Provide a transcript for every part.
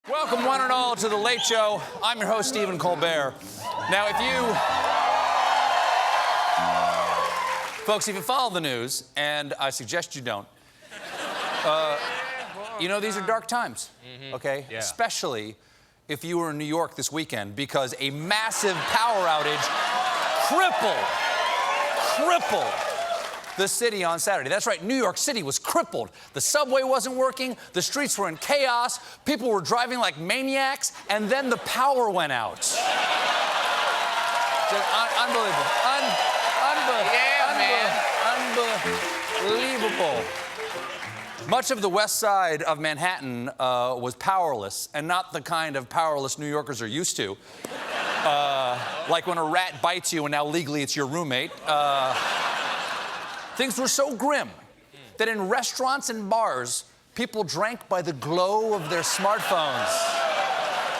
Welcome, one and all, to The Late Show. I'm your host, Stephen Colbert. Now, folks, if you follow the news, and I suggest you don't, you know these are dark times, okay? Yeah. Especially if you were in New York this weekend, because a massive power outage crippled the city on Saturday. That's right, New York City was crippled. The subway wasn't working, the streets were in chaos, people were driving like maniacs, and then the power went out. Unbelievable. Unbelievable. Much of the west side of Manhattan was powerless, and not the kind of powerless New Yorkers are used to. Like when a rat bites you and now legally it's your roommate. Things were so grim that in restaurants and bars, people drank by the glow of their smartphones.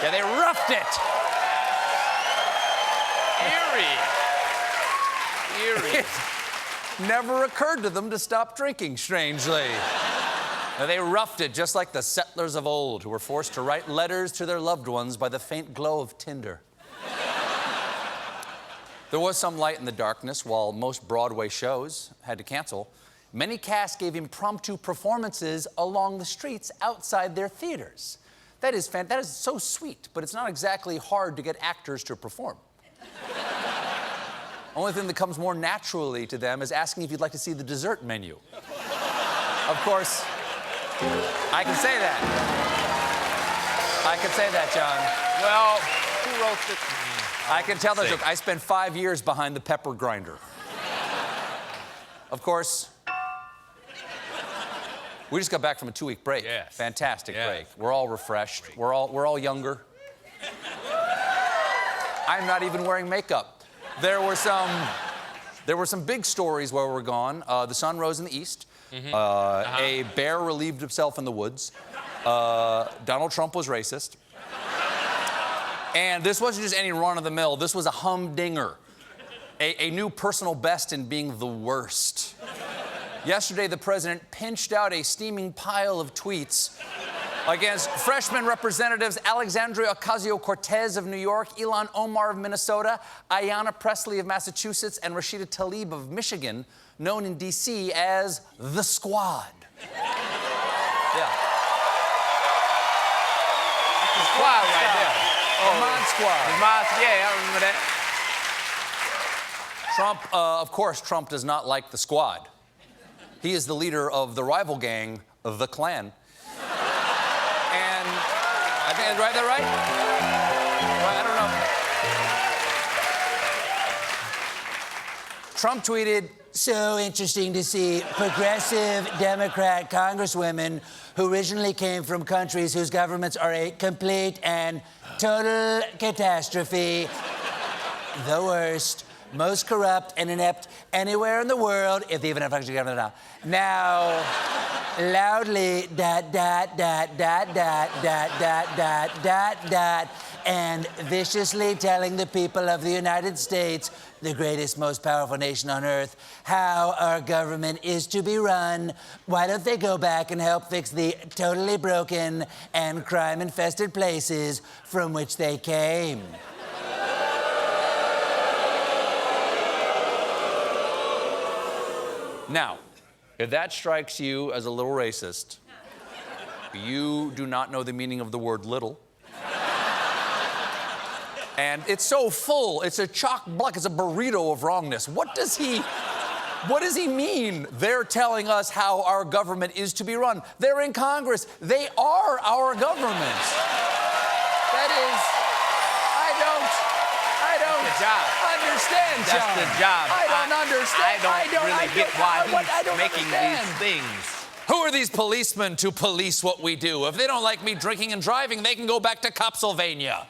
Yeah, they roughed it. Eerie. It never occurred to them to stop drinking, strangely. Now, they roughed it just like the settlers of old who were forced to write letters to their loved ones by the faint glow of tinder. There was some light in the darkness. While most Broadway shows had to cancel, many casts gave impromptu performances along the streets outside their theaters. That is so sweet, but it's not exactly hard to get actors to perform. Only thing that comes more naturally to them is asking if you'd like to see the dessert menu. Of course, I can say that. John. Well, who wrote this? I can tell the joke. I spent 5 years behind the pepper grinder. Of course, we just got back from a 2-week break. Yes. Fantastic break. We're all refreshed. Great. We're all younger. I'm not even wearing makeup. There were some big stories while we were gone. The sun rose in the east. A bear relieved himself in the woods. Donald Trump was racist. And this wasn't just any run-of-the-mill. This was a humdinger. A new personal best in being the worst. Yesterday, the president pinched out a steaming pile of tweets against freshman representatives Alexandria Ocasio-Cortez of New York, Ilhan Omar of Minnesota, Ayanna Pressley of Massachusetts, and Rashida Tlaib of Michigan, known in D.C. as the Squad. Yeah. The Squad right there. The Mod Squad. Yeah, I remember that. Trump, of course, Trump does not like the Squad. He is the leader of the rival gang, the Klan. And I think that's right. That right? Well, I don't know. Trump tweeted, "So interesting to see progressive Democrat congresswomen who originally came from countries whose governments are a complete and total catastrophe. The worst, most corrupt and inept anywhere in the world, if they even have actually government now. Loudly, and viciously telling the people of the United States, the greatest, most powerful nation on earth, how our government is to be run. Why don't they go back and help fix the totally broken and crime-infested places from which they came?" Now, if that strikes you as a little racist, you do not know the meaning of the word little. And it's so full, it's a chock block, it's a burrito of wrongness. What does he mean? They're telling us how our government is to be run. They're in Congress. They are our government. That is, I don't understand, John. That's the job. I don't understand. I don't really get why he's making these things. Who are these policemen to police what we do? If they don't like me drinking and driving, they can go back to Copsylvania.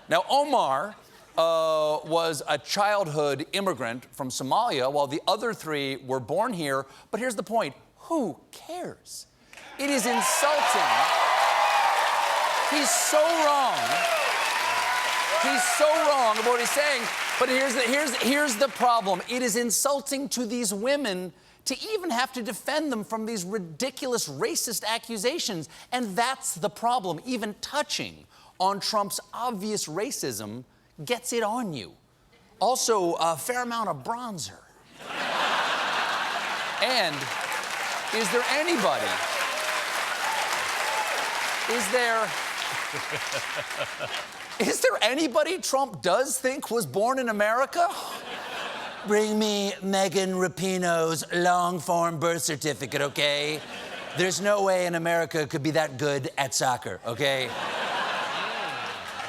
Now, Omar was a childhood immigrant from Somalia, while the other three were born here. But here's the point. Who cares? It is insulting. He's so wrong. He's so wrong about what he's saying. But here's the problem. It is insulting to these women to even have to defend them from these ridiculous racist accusations. And that's the problem. Even touching on Trump's obvious racism gets it on you. Also, a fair amount of bronzer. And is there anybody? Is there anybody Trump does think was born in America? Bring me Megan Rapinoe's long-form birth certificate, okay? There's no way in America could be that good at soccer, okay?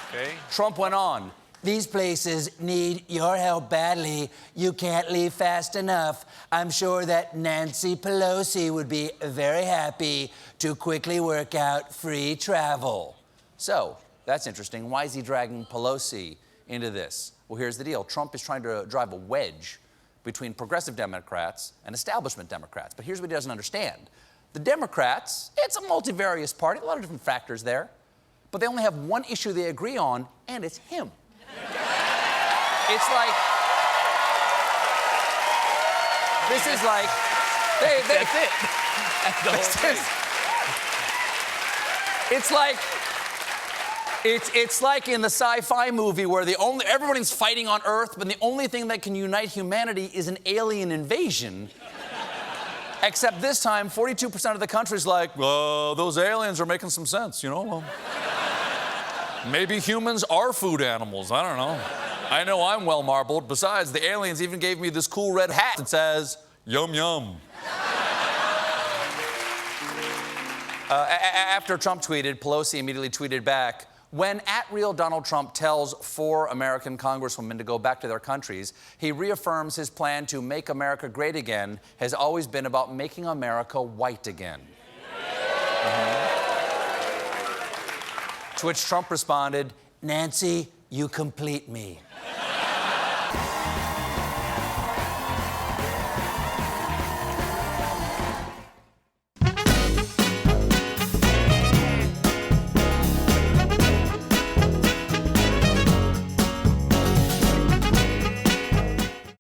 Okay. Trump went on. These places need your help badly. You can't leave fast enough. I'm sure that Nancy Pelosi would be very happy to quickly work out free travel. So, that's interesting. Why is he dragging Pelosi into this? Well, here's the deal. Trump is trying to drive a wedge between progressive Democrats and establishment Democrats. But here's what he doesn't understand. The Democrats, it's a multivarious party, a lot of different factors there. But they only have one issue they agree on, and it's him. It's like, this is like, That's it. That's the whole thing. It's like in the sci-fi movie where everybody's fighting on Earth, but the only thing that can unite humanity is an alien invasion. Except this time, 42% of the country's like, those aliens are making some sense, you know? Well, maybe humans are food animals. I don't know. I know I'm well marbled. Besides, the aliens even gave me this cool red hat that says, yum, yum. After Trump tweeted, Pelosi immediately tweeted back, when @RealDonald Trump tells 4 American congresswomen to go back to their countries, he reaffirms his plan to make America great again has always been about making America white again. To which Trump responded, Nancy, you complete me.